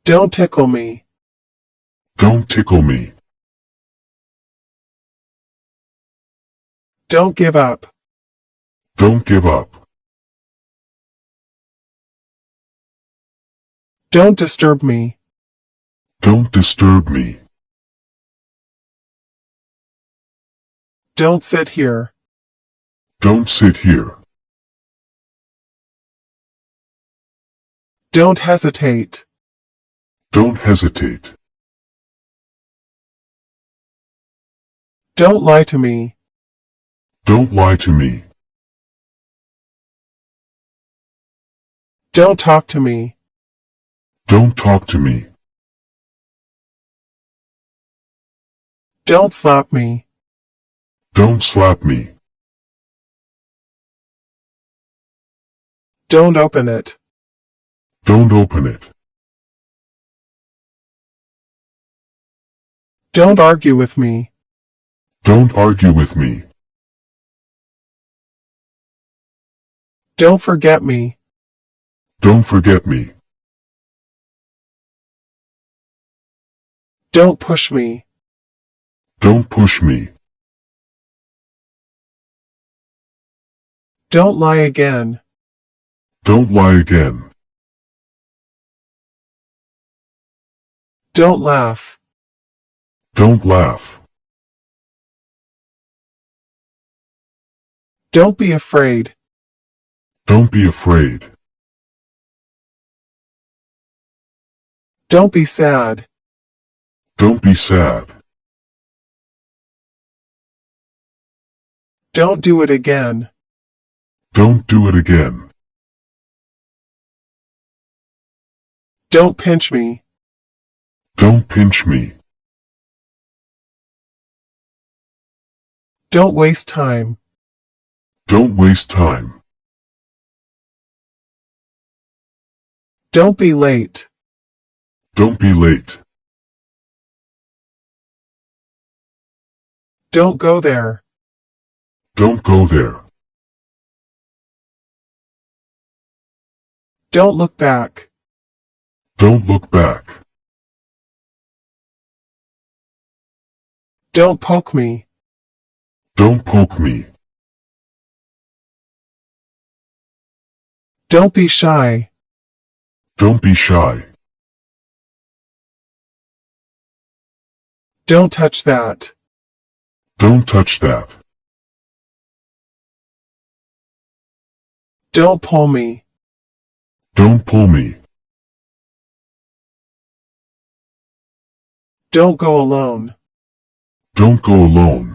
Don't tickle me. Don't tickle me. Don't give up. Don't give up. Don't disturb me. Don't disturb me. Don't sit here. Don't sit here. Don't hesitate. Don't hesitate. Don't lie to me. Don't lie to me. Don't talk to me. Don't talk to me. Don't slap me. Don't slap me. Don't open it. Don't open it. Don't argue with me. Don't argue with me. Don't forget me. Don't forget me. Don't push me. Don't push me. Don't lie again. Don't lie again. Don't laugh. Don't laugh. Don't be afraid. Don't be afraid. Don't be sad. Don't be sad. Don't do it again. Don't do it again. Don't pinch me. Don't pinch me. Don't waste time. Don't waste time. Don't be late. Don't be late. Don't go there. Don't go there. Don't look back. Don't look back. Don't poke me. Don't poke me. Don't be shy. Don't be shy. Don't touch that. Don't touch that. Don't pull me. Don't pull me. Don't go alone. Don't go alone.